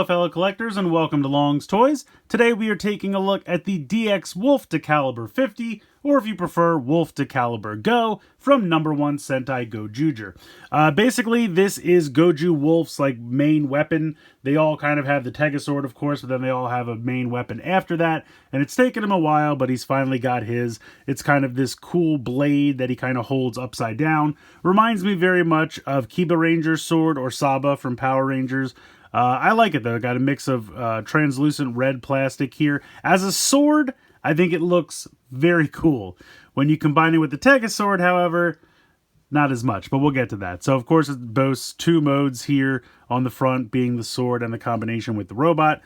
Hello fellow collectors and welcome to Long's Toys. Today we are taking a look at the DX Wolf Decalibur 50, or if you prefer, Wolf Decalibur Go from #1 Sentai Gozyuger. Basically, this is Goju Wolf's main weapon. They all kind of have the Tegasword, of course, but then they all have a main weapon after that. And it's taken him a while, but he's finally got his. It's kind of this cool blade that he kind of holds upside down. Reminds me very much of Kiba Ranger's sword or Saba from Power Rangers. I like it though. Got a mix of translucent red plastic here. As a sword, I think it looks very cool. When you combine it with the Tegasword, however, not as much, but we'll get to that. So of course it boasts two modes here on the front, being the sword and the combination with the robot.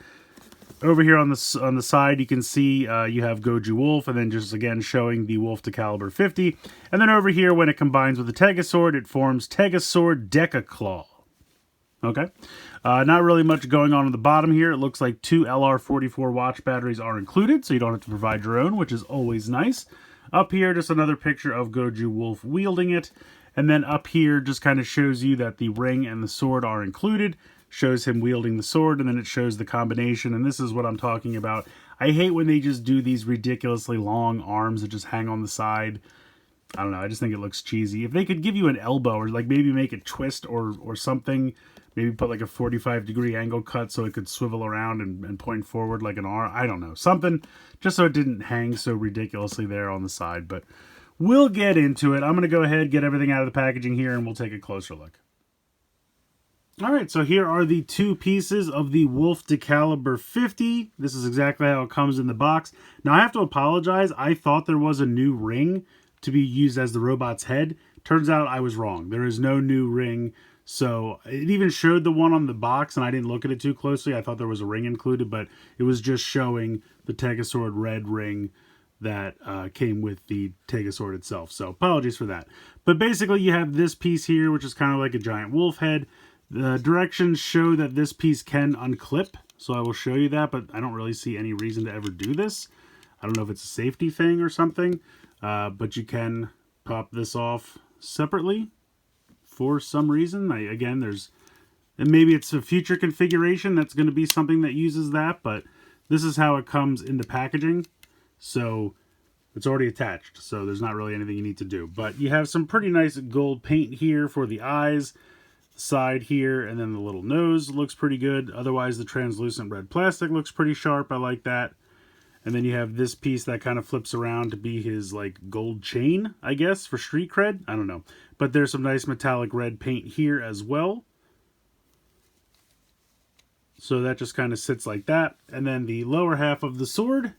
Over here on the side, you can see you have Goju Wolf, and then just again showing the Wolf Decalibur 50. And then over here, when it combines with the Tegasword, it forms Tegasword Decaclaw. Okay, not really much going on the bottom here. It looks like two LR44 watch batteries are included, so you don't have to provide your own, which is always nice. Up here, just another picture of Goju Wolf wielding it. And then up here just kind of shows you that the ring and the sword are included. Shows him wielding the sword, and then it shows the combination. And this is what I'm talking about. I hate when they just do these ridiculously long arms that just hang on the side. I don't know, I just think it looks cheesy. If they could give you an elbow, or maybe make it twist or something, maybe put a 45-degree angle cut so it could swivel around and point forward like an arm. I don't know, something just so it didn't hang so ridiculously there on the side. But we'll get into it. I'm going to go ahead, get everything out of the packaging here, and we'll take a closer look. Alright, so here are the two pieces of the Wolf Decalibur 50. This is exactly how it comes in the box. Now I have to apologize, I thought there was a new ring to be used as the robot's head. Turns out I was wrong. There is no new ring. So it even showed the one on the box, and I didn't look at it too closely. I thought there was a ring included, but it was just showing the Tegasword red ring that came with the Tegasword itself. So apologies for that. But basically you have this piece here, which is kind of like a giant wolf head. The directions show that this piece can unclip, so I will show you that, but I don't really see any reason to ever do this. I don't know if it's a safety thing or something. But you can pop this off separately for some reason. And maybe it's a future configuration that's going to be something that uses that, but this is how it comes in the packaging. So it's already attached, so there's not really anything you need to do. But you have some pretty nice gold paint here for the eyes, the side here, and then the little nose looks pretty good. Otherwise, the translucent red plastic looks pretty sharp. I like that. And then you have this piece that kind of flips around to be his gold chain, I guess, for street cred. I don't know. But there's some nice metallic red paint here as well. So that just kind of sits like that. And then the lower half of the sword,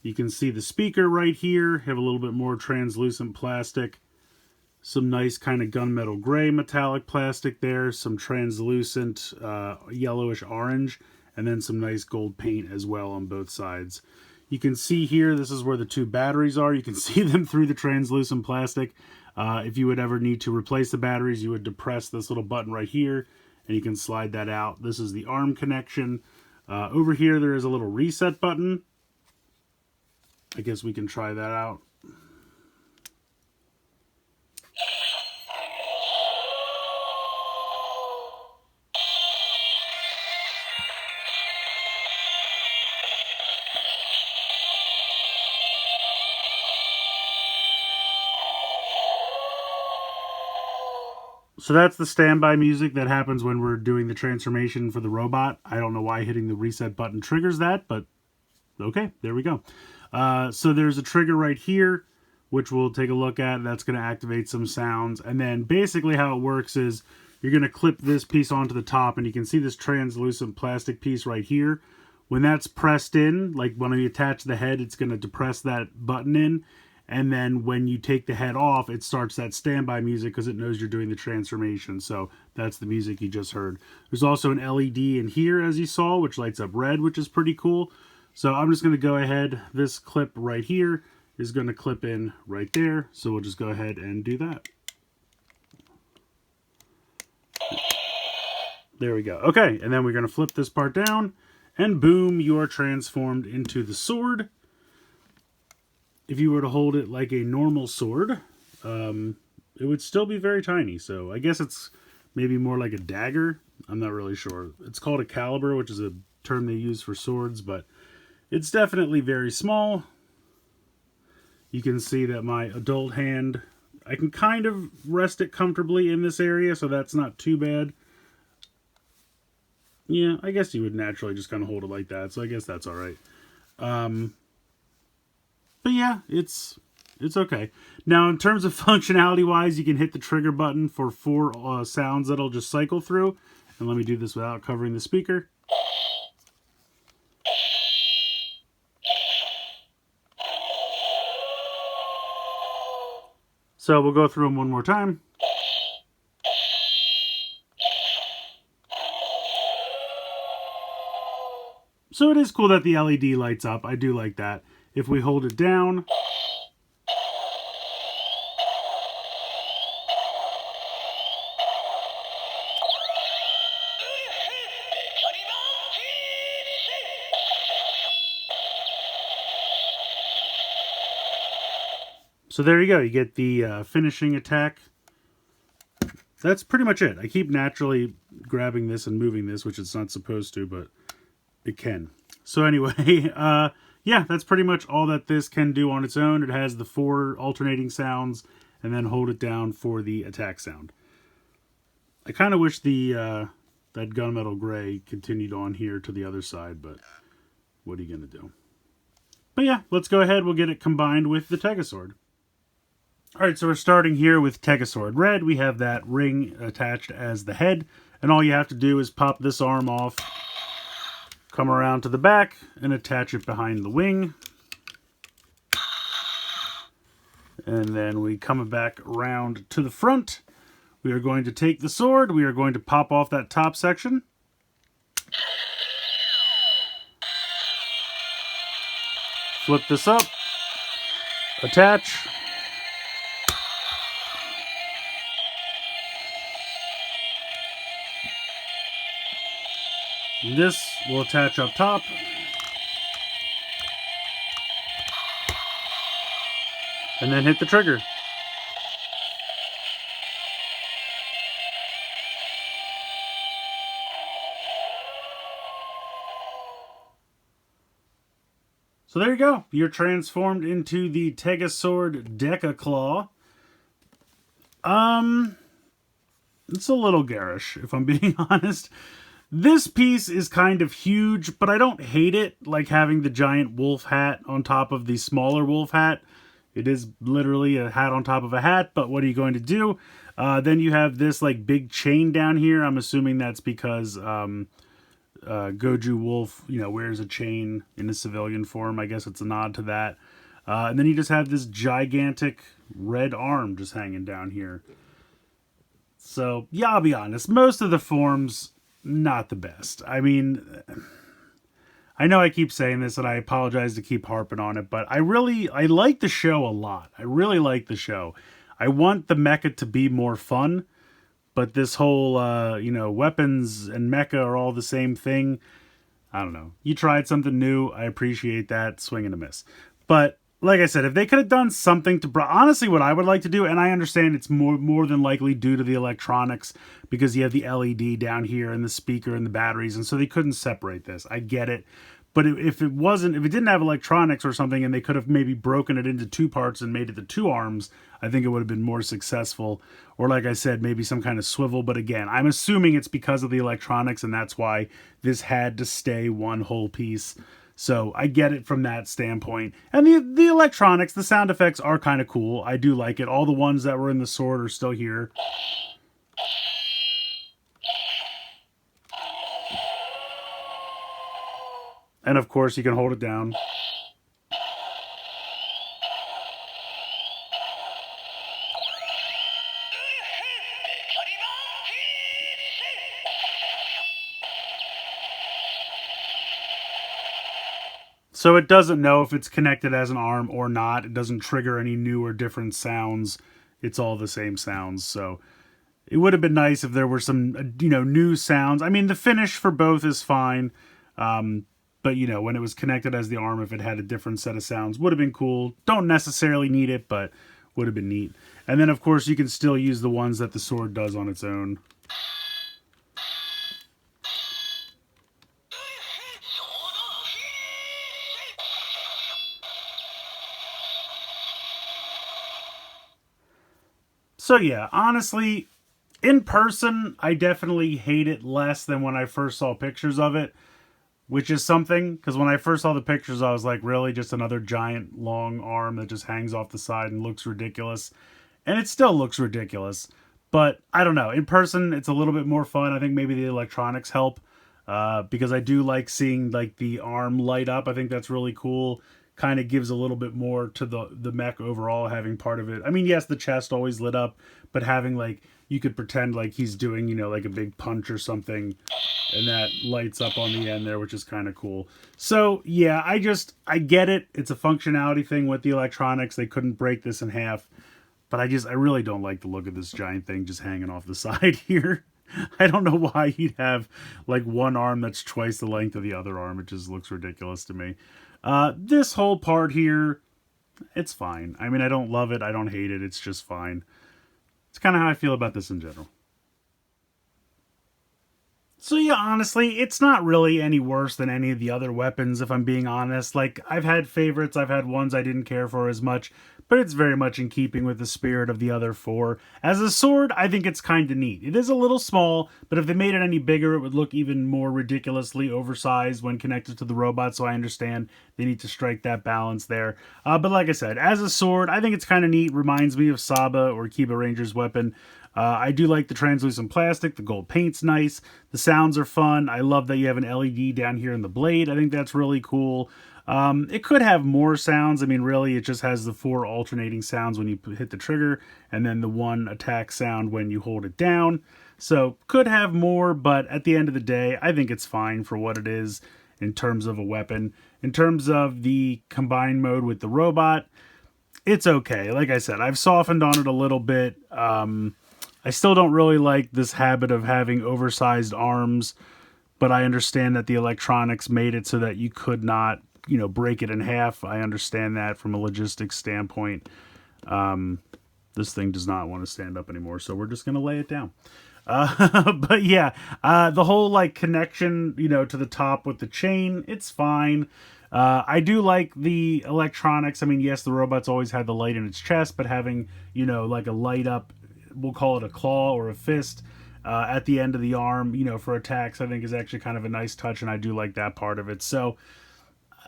you can see the speaker right here. Have a little bit more translucent plastic. Some nice kind of gunmetal gray metallic plastic there. Some translucent yellowish orange. And then some nice gold paint as well on both sides. You can see here, this is where the two batteries are. You can see them through the translucent plastic. If you would ever need to replace the batteries, you would depress this little button right here, and you can slide that out. This is the arm connection. Over here, there is a little reset button. I guess we can try that out. So that's the standby music that happens when we're doing the transformation for the robot. I don't know why hitting the reset button triggers that, but okay, there we go. So there's a trigger right here, which we'll take a look at. That's going to activate some sounds. And then basically how it works is you're going to clip this piece onto the top, and you can see this translucent plastic piece right here. When that's pressed in, when you attach the head, it's going to depress that button in. And then when you take the head off, it starts that standby music because it knows you're doing the transformation. So that's the music you just heard. There's also an LED in here, as you saw, which lights up red, which is pretty cool. So I'm just going to go ahead. This clip right here is going to clip in right there. So we'll just go ahead and do that. There we go. Okay, and then we're going to flip this part down, and boom, you are transformed into the sword. If you were to hold it like a normal sword, it would still be very tiny. So I guess it's maybe more like a dagger. I'm not really sure. It's called a caliber, which is a term they use for swords, but it's definitely very small. You can see that my adult hand, I can kind of rest it comfortably in this area, so that's not too bad. Yeah, I guess you would naturally just kind of hold it like that, so I guess that's all right. But yeah, it's okay. Now, in terms of functionality-wise, you can hit the trigger button for 4 sounds that'll just cycle through. And let me do this without covering the speaker. So we'll go through them one more time. So it is cool that the LED lights up. I do like that. If we hold it down, so there you go. You get the finishing attack. That's pretty much it. I keep naturally grabbing this and moving this, which it's not supposed to, but it can. So anyway, yeah, that's pretty much all that this can do on its own. It has the 4 alternating sounds, and then hold it down for the attack sound. I kind of wish the that gunmetal gray continued on here to the other side, but what are you going to do? But yeah, let's go ahead. We'll get it combined with the Tegasword. Alright, so we're starting here with Tegasword Red. We have that ring attached as the head, and all you have to do is pop this arm off, come around to the back, and attach it behind the wing. And then we come back around to the front. We are going to take the sword, we are going to pop off that top section. Flip this up, attach. This will attach up top. And then hit the trigger. So there you go. You're transformed into the Tegasword Decaclaw. It's a little garish, if I'm being honest. This piece is kind of huge, but I don't hate it, like having the giant wolf hat on top of the smaller wolf hat. It is literally a hat on top of a hat, but what are you going to do? Then you have this like big chain down here. I'm assuming that's because Goju Wolf, wears a chain in a civilian form. I guess it's a nod to that. And then you just have this gigantic red arm just hanging down here. So, yeah, I'll be honest. Most of the forms, not the best. I mean, I know I keep saying this and I apologize to keep harping on it, but I like the show a lot. I really like the show. I want the mecha to be more fun, but this whole, weapons and mecha are all the same thing. I don't know. You tried something new. I appreciate that. Swing and a miss. But like I said, if they could have done something to... Honestly, what I would like to do, and I understand it's more than likely due to the electronics, because you have the LED down here and the speaker and the batteries, and so they couldn't separate this. I get it. But if it didn't have electronics or something, and they could have maybe broken it into 2 parts and made it the 2 arms, I think it would have been more successful. Or like I said, maybe some kind of swivel. But again, I'm assuming it's because of the electronics, and that's why this had to stay one whole piece. So I get it from that standpoint. And the electronics, the sound effects are kind of cool. I do like it. All the ones that were in the sword are still here. And of course, you can hold it down. So it doesn't know if it's connected as an arm or not. It doesn't trigger any new or different sounds. It's all the same sounds. So it would have been nice if there were some, new sounds. I mean, the finish for both is fine. But, when it was connected as the arm, if it had a different set of sounds, would have been cool. Don't necessarily need it, but would have been neat. And then, of course, you can still use the ones that the sword does on its own. So yeah, honestly, in person, I definitely hate it less than when I first saw pictures of it, which is something, because when I first saw the pictures, I was like, really, just another giant long arm that just hangs off the side and looks ridiculous. And it still looks ridiculous. But I don't know. In person, it's a little bit more fun. I think maybe the electronics help, because I do like seeing like the arm light up. I think that's really cool. Kind of gives a little bit more to the mech overall, having part of it. I mean, yes, the chest always lit up, but having like, you could pretend like he's doing, you know, like a big punch or something, and that lights up on the end there, which is kind of cool. So yeah, I get it. It's a functionality thing with the electronics. They couldn't break this in half, but I really don't like the look of this giant thing just hanging off the side here. I don't know why he'd have like one arm that's twice the length of the other arm. It just looks ridiculous to me. This whole part here, it's fine. I mean, I don't love it. I don't hate it. It's just fine. It's kind of how I feel about this in general. So yeah, honestly, it's not really any worse than any of the other weapons, if I'm being honest. Like, I've had favorites, I've had ones I didn't care for as much, but it's very much in keeping with the spirit of the other four. As a sword, I think it's kind of neat. It is a little small, but if they made it any bigger, it would look even more ridiculously oversized when connected to the robot, so I understand they need to strike that balance there. But like I said, as a sword, I think it's kind of neat. Reminds me of Saba or Kiba Ranger's weapon. I do like the translucent plastic. The gold paint's nice. The sounds are fun. I love that you have an LED down here in the blade. I think that's really cool. It could have more sounds. I mean, really, it just has the 4 alternating sounds when you hit the trigger, and then the 1 attack sound when you hold it down. So, could have more, but at the end of the day, I think it's fine for what it is in terms of a weapon. In terms of the combined mode with the robot, it's okay. Like I said, I've softened on it a little bit. I still don't really like this habit of having oversized arms, but I understand that the electronics made it so that you could not, you know, break it in half. I understand that from a logistics standpoint. This thing does not want to stand up anymore, so we're just going to lay it down. But yeah, the whole like connection, you know, to the top with the chain, it's fine. I do like the electronics. I mean, yes, the robot's always had the light in its chest, but having, you know, like a light up, we'll call it a claw or a fist, at the end of the arm, you know, for attacks, I think is actually kind of a nice touch, and I do like that part of it. So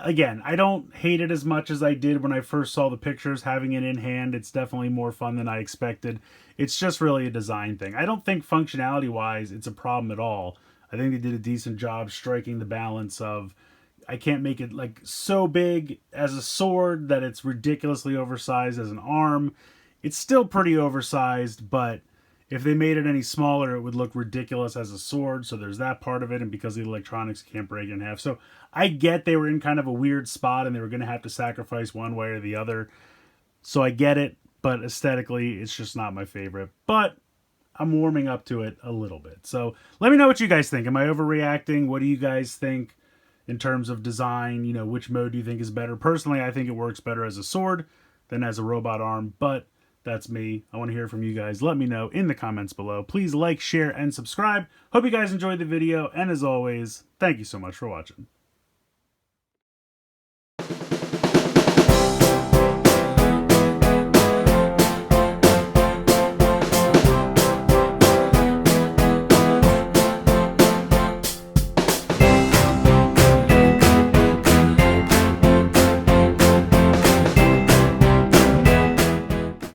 again, I don't hate it as much as I did when I first saw the pictures. Having it in hand, it's definitely more fun than I expected. It's just really a design thing. I don't think functionality wise it's a problem at all. I think they did a decent job striking the balance of, I can't make it like so big as a sword that it's ridiculously oversized as an arm. It's still pretty oversized, but if they made it any smaller, it would look ridiculous as a sword. So there's that part of it, and because the electronics can't break it in half. So I get they were in kind of a weird spot, and they were going to have to sacrifice one way or the other. So I get it, but aesthetically, it's just not my favorite. But I'm warming up to it a little bit. So let me know what you guys think. Am I overreacting? What do you guys think in terms of design? You know, which mode do you think is better? Personally, I think it works better as a sword than as a robot arm, but that's me. I want to hear from you guys. Let me know in the comments below. Please like, share, and subscribe. Hope you guys enjoyed the video, and as always, thank you so much for watching.